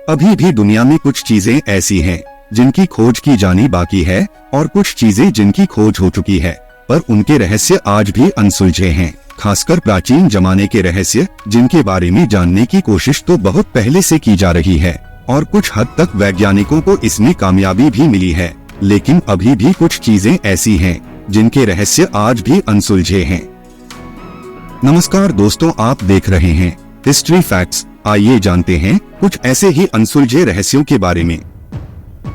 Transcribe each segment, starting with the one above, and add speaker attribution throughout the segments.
Speaker 1: अभी भी दुनिया में कुछ चीजें ऐसी हैं जिनकी खोज की जानी बाकी है और कुछ चीजें जिनकी खोज हो चुकी है, पर उनके रहस्य आज भी अनसुलझे हैं। खासकर प्राचीन जमाने के रहस्य जिनके बारे में जानने की कोशिश तो बहुत पहले से की जा रही है और कुछ हद तक वैज्ञानिकों को इसमें कामयाबी भी मिली है, लेकिन अभी भी कुछ चीजें ऐसी हैं जिनके रहस्य आज भी अनसुलझे हैं। नमस्कार दोस्तों, आप देख रहे हैं हिस्ट्री फैक्ट्स। आइए जानते हैं कुछ ऐसे ही अनसुलझे रहस्यों के बारे में।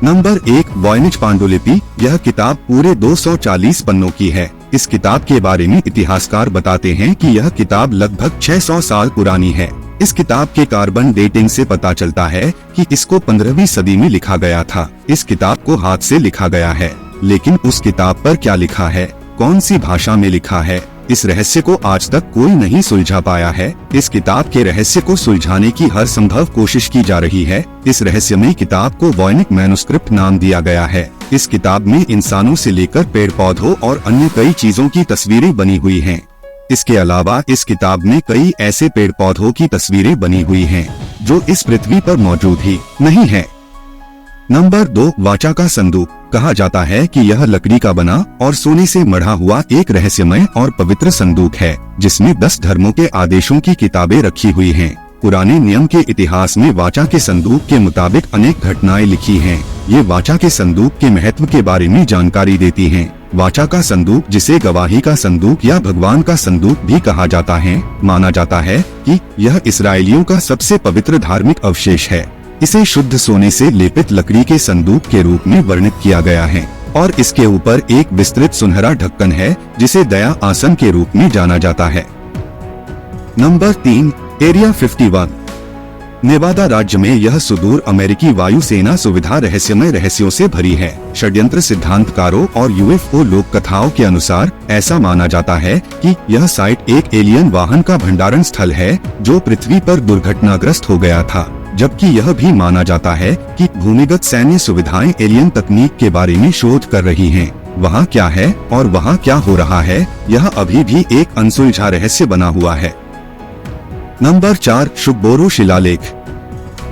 Speaker 1: नंबर 1, वॉयनिच पांडुलिपि। यह किताब पूरे 240 पन्नों की है। इस किताब के बारे में इतिहासकार बताते हैं कि यह किताब लगभग 600 साल पुरानी है। इस किताब के कार्बन डेटिंग से पता चलता है कि इसको 15वीं सदी में लिखा गया था। इस किताब को हाथ से लिखा गया है, लेकिन उस किताब पर क्या लिखा है, कौन सी भाषा में लिखा है, इस रहस्य को आज तक कोई नहीं सुलझा पाया है। इस किताब के रहस्य को सुलझाने की हर संभव कोशिश की जा रही है। इस रहस्यमयी किताब को वॉयनिक मैन्युस्क्रिप्ट नाम दिया गया है। इस किताब में इंसानों से लेकर पेड़ पौधों और अन्य कई चीजों की तस्वीरें बनी हुई हैं। इसके अलावा इस किताब में कई ऐसे पेड़ पौधों की तस्वीरें बनी हुई हैं जो इस पृथ्वी पर मौजूद ही नहीं है। नंबर 2, वाचा का संदूक। कहा जाता है कि यह लकड़ी का बना और सोने से मढ़ा हुआ एक रहस्यमय और पवित्र संदूक है जिसमें 10 धर्मों के आदेशों की किताबें रखी हुई हैं। पुराने नियम के इतिहास में वाचा के संदूक के मुताबिक अनेक घटनाएं लिखी हैं। ये वाचा के संदूक के महत्व के बारे में जानकारी देती हैं। वाचा का संदूक, जिसे गवाही का संदूक या भगवान का संदूक भी कहा जाता है, माना जाता है कि यह इसराइलियों का सबसे पवित्र धार्मिक अवशेष है। इसे शुद्ध सोने से लेपित लकड़ी के संदूक के रूप में वर्णित किया गया है और इसके ऊपर एक विस्तृत सुनहरा ढक्कन है जिसे दया आसन के रूप में जाना जाता है। Number 3, area 51। नेवादा राज्य में यह सुदूर अमेरिकी वायुसेना सुविधा रहस्यमय रहस्यों से भरी है। षड्यंत्र सिद्धांतकारों और यूएफओ लोक कथाओं के अनुसार ऐसा माना जाता है कि यह साइट एक एलियन वाहन का भंडारण स्थल है जो पृथ्वी पर दुर्घटनाग्रस्त हो गया था, जबकि यह भी माना जाता है कि भूमिगत सैन्य सुविधाएं एलियन तकनीक के बारे में शोध कर रही हैं। वहाँ क्या है और वहाँ क्या हो रहा है, यह अभी भी एक अनसुलझा रहस्य बना हुआ है। नंबर 4, शुकबोरो शिलालेख।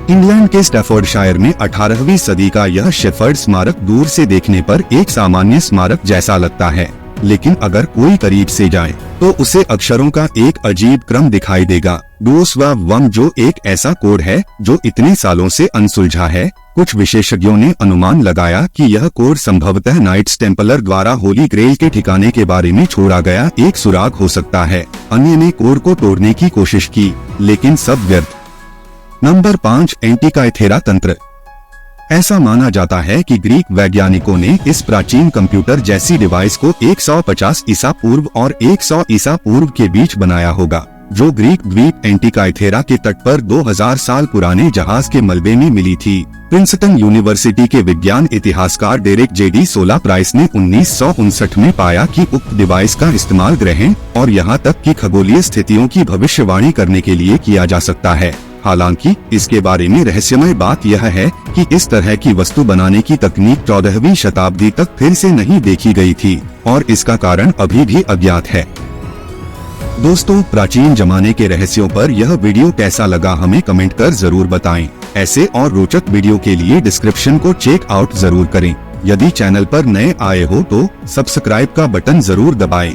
Speaker 1: इंग्लैंड के स्टैफोर्डशायर में 18वीं सदी का यह शेफर्ड स्मारक दूर से देखने पर एक सामान्य स्मारक जैसा लगता है, लेकिन अगर कोई करीब से जाए तो उसे अक्षरों का एक अजीब क्रम दिखाई देगा। डूओस्वावम, जो एक ऐसा कोड है जो इतने सालों से अनसुलझा है। कुछ विशेषज्ञों ने अनुमान लगाया कि यह कोड संभवतः नाइट्स टेम्पलर द्वारा होली ग्रेल के ठिकाने के बारे में छोड़ा गया एक सुराग हो सकता है। अन्य ने कोड को तोड़ने की कोशिश की, लेकिन सब व्यर्थ। नंबर 5, एंटिकाइथेरा तंत्र। ऐसा माना जाता है कि ग्रीक वैज्ञानिकों ने इस प्राचीन कंप्यूटर जैसी डिवाइस को 150 ईसा पूर्व और 100 ईसा पूर्व के बीच बनाया होगा, जो ग्रीक द्वीप एंटिकाइथेरा के तट पर 2000 साल पुराने जहाज के मलबे में मिली थी। प्रिंसटन यूनिवर्सिटी के विज्ञान इतिहासकार डेरेक जेडी सोला प्राइस ने 1959 में पाया कि उक्त डिवाइस का इस्तेमाल ग्रहण और यहाँ तक कि खगोलीय स्थितियों की भविष्यवाणी करने के लिए किया जा सकता है। हालांकि इसके बारे में रहस्यमय बात यह है कि इस तरह की वस्तु बनाने की तकनीक 14वीं शताब्दी तक फिर से नहीं देखी गई थी और इसका कारण अभी भी अज्ञात है। दोस्तों, प्राचीन जमाने के रहस्यों पर यह वीडियो कैसा लगा हमें कमेंट कर जरूर बताएं। ऐसे और रोचक वीडियो के लिए डिस्क्रिप्शन को चेक आउट जरूर करें। यदि चैनल पर नए आए हो तो सब्सक्राइब का बटन जरूर दबाएं।